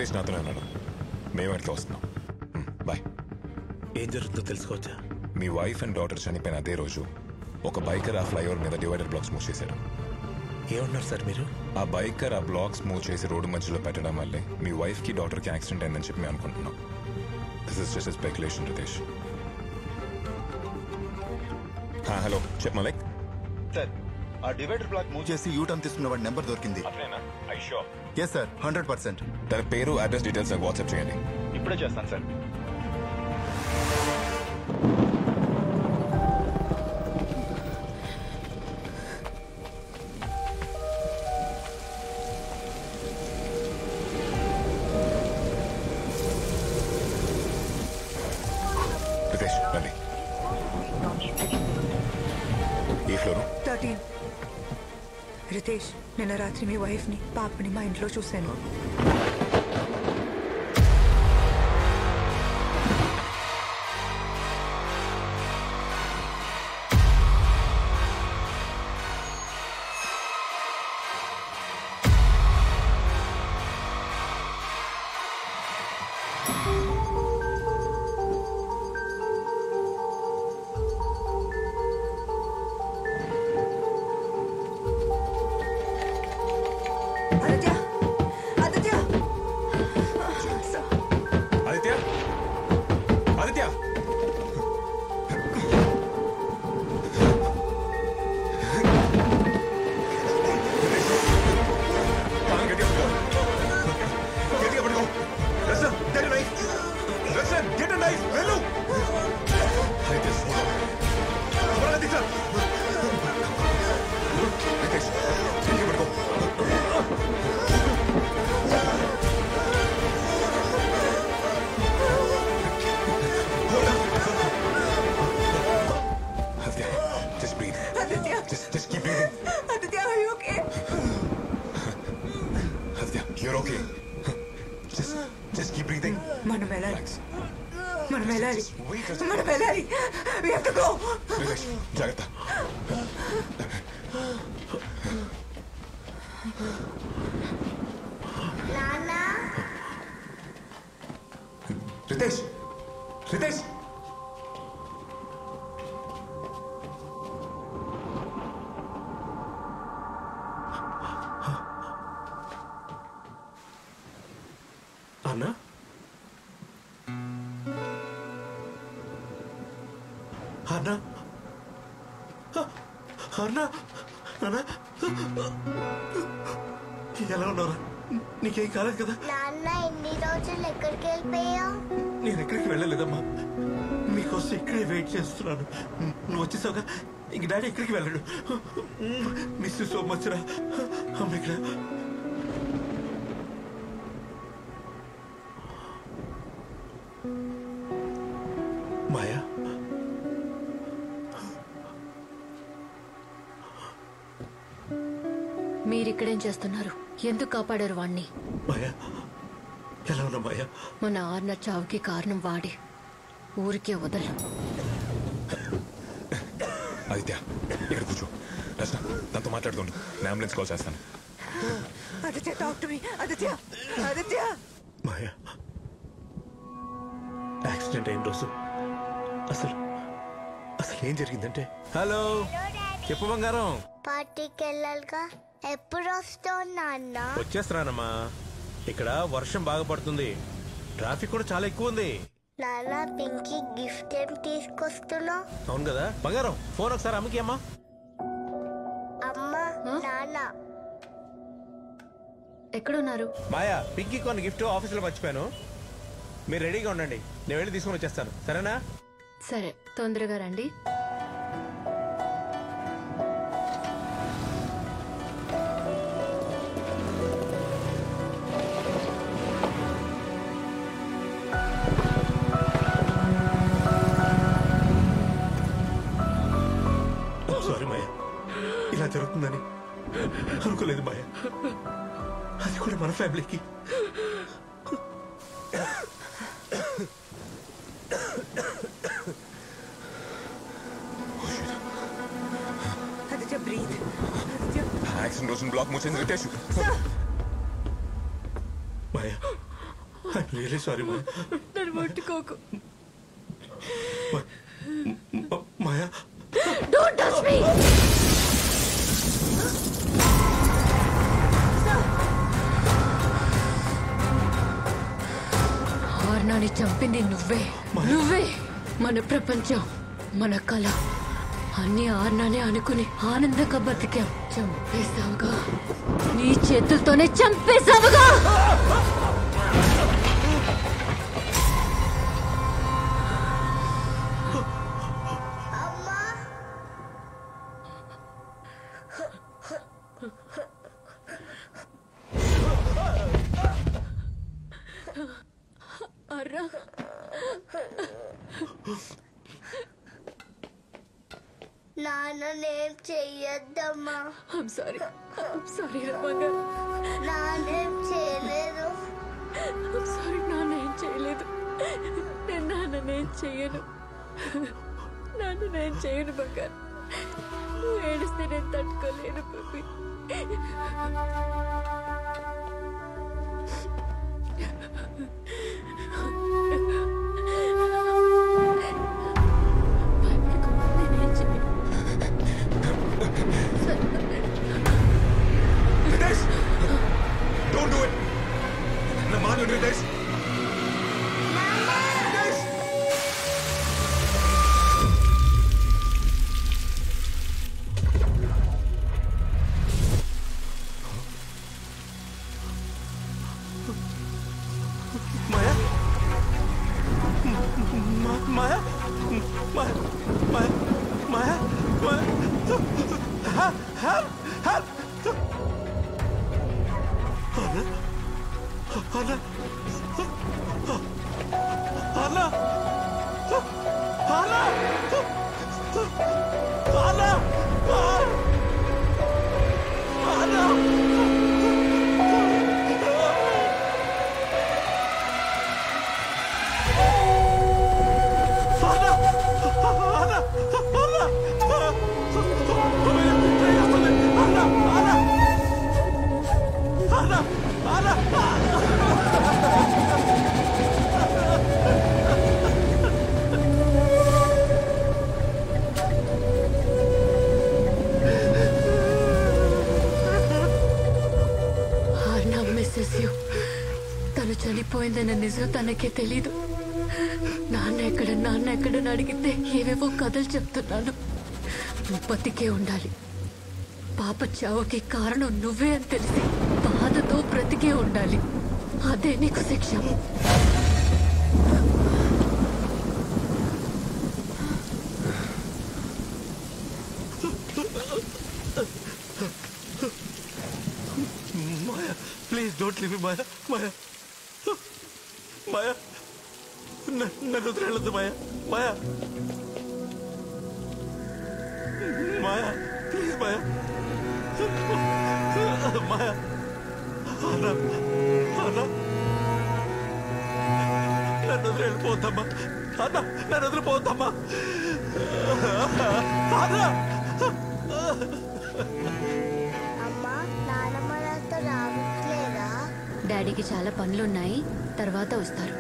రితేష్ నాతోనే ఉన్నాడు. మేము అడిగి వస్తున్నాం. బాయ్. ఏం జరుగుతుందో తెలుసుకోవచ్చా? మీ వైఫ్ అండ్ డాటర్ చనిపోయిన అదే రోజు ఒక బైకర్ ఆ ఫ్లైఓవర్ మీద డివైడర్ బ్లాక్స్ మూవ్ చేశారు. ఏమన్నారు సార్ మీరు? ఆ బైకర్ ఆ బ్లాక్స్ మూవ్ చేసి రోడ్డు మధ్యలో పెట్టడం వల్లే మీ వైఫ్ కి డాటర్ కి యాక్సిడెంట్ అయిందని చెప్పి మేము అనుకుంటున్నాం. This is just speculation Ritesh. Hello చెప్ మలిక్. సార్ ఆ డివైడర్ బ్లాక్ మూవ్ చేసి యూటర్న్ తీసుకున్న వాడి నెంబర్ దొరికింది. Yes sir, 100%. తన పేరు అడ్రస్ డీటెయిల్స్ నాకు వాట్సాప్ చేయండి. ఇప్పుడే చేస్తాను సార్. రితేష్ రండి. ఈ ఫ్లోరు 13. రితేష్, నిన్న రాత్రి మీ వైఫ్ని పాపని మా ఇంట్లో చూశాను. జాగ్రత్త. రితేష్, రితేష్. అన్నా, అన్నా, అన్నా, అన్నా, ఎలా ఉన్నారా? నీకేం కాలేదు కదా? నాన్న, ఎన్ని రోజులు ఎక్కడికి వెళ్ళిపోయావు? నేను ఎక్కడికి వెళ్ళలేదమ్మా, మీకోసం ఇక్కడే వెయిట్ చేస్తున్నాను. నువ్వు వచ్చేసావుగా, ఇంక డాడీ ఎక్కడికి వెళ్ళాడు. మిస్ యూ సో మచ్ రా. అమ్మ ఇక్కడ. మాయా, మీరిక్కడేం చేస్తున్నారు? ఎందుకు కాపాడారు వాణ్ణి? మాయా, ఎలా ఉన్నా మాయా? మన ఆర్న చావుకి కారణం వాడే. ఊరికే వదలు. ఆదిత్య, ఇక్కడ కూర్చో. రచన, తనతో మాట్లాడుతుండు. నేను అంబులెన్స్ కాల్ చేస్తాను. Aditya, talk to me. Aditya, Aditya. Maya, accident అయిన రోజు అసలు అసలు ఏం జరిగిందంటే... హలో, చెప్పు బంగారం. పార్టీకి వెళ్ళాలిగా, ఎప్పుడు వస్తావు నాన్న? వచ్చేస్తున్నానమ్మా. ఇక్కడ వర్షం బాగా పడుతుంది, ట్రాఫిక్ కూడా చాలా ఎక్కువ ఉంది. నాన్న, పింకీ గిఫ్ట్ ఏం తీసుకొస్తున్నావు? అవును కదా బంగారం, ఫోన్ ఒకసారి అమ్మకి. అమ్మా. అమ్మా, నాన్న ఎక్కడున్నారు? మాయా, పింకీ కొన్ని గిఫ్ట్ ఆఫీసులో మర్చిపోయాను. మీరు రెడీగా ఉండండి, నేను వెళ్ళి తీసుకొని వచ్చేస్తాను. సరేనా? సరే, తొందరగా రండి. సారీ మాయా, ఇలా జరుగుతుందని అనుకోలేదు మాయా. అది కూడా మన ఫ్యామిలీకి. యాక్సిడెంట్ రోజున బ్లాక్ మూసింది Ritesh. Maya, I'm really sorry Maya. నన్ను ముట్టుకోకు. మాయా Don't touch me! ఆర్నాని చంపింది నువ్వే. నువ్వే. మన ప్రపంచం, మన కళ అన్ని ఆర్నానే అనుకుని ఆనందంగా బతికాం. చంపేశావుగా, నీ చేతులతోనే చంపేశావుగా. అర్రా, నాన్నేం చెయ్యొద్దమ్మా. I'm sorry రమగా. నాన్నేం చేయలేదు. I'm sorry, నాన్నేం చేయలేదు. నేను నాన్నేం చెయ్యను. నాన్నేం చేయను బంగారు. నువ్వు ఏడిస్తే నేను తట్టుకోలేను బేబీ. నేనేం చేయను. Ritesh, don't do it. నా మాట విను రితేష్. రితేష్! మాయా మాయా మాయా మాయా మాయా అన్నా అన్నా అన్నా అన్నా అన్నా తను చనిపోయిందన్న నిజం తనకే తెలీదు. నాన్న ఎక్కడని అడిగితే ఏవేవో కథలు చెప్తున్నాను. నువ్వు బతికే ఉండాలి. పాప చావుకి కారణం నువ్వే అని తెలిసి బాధతో బ్రతికే ఉండాలి. అదే నీకు శిక్ష. మాయా ప్లీజ్ డోంట్ లీవ్ మీ. మాయా మాయా మాయా నన్ను వదిలేళ్ళదు మాయా. మాయా మాయా ప్లీజ్ మాయా. మాయా అన్నా అన్నా నన్ను వదిలేళ్ళిపోతామ్మా. అన్నా నన్ను వదిలిపోతామ్మా. అన్నా అమ్మా నానమ్మ నాతో రావట్లేదా? డాడీకి చాలా పనులున్నాయి, తర్వాత వస్తారు.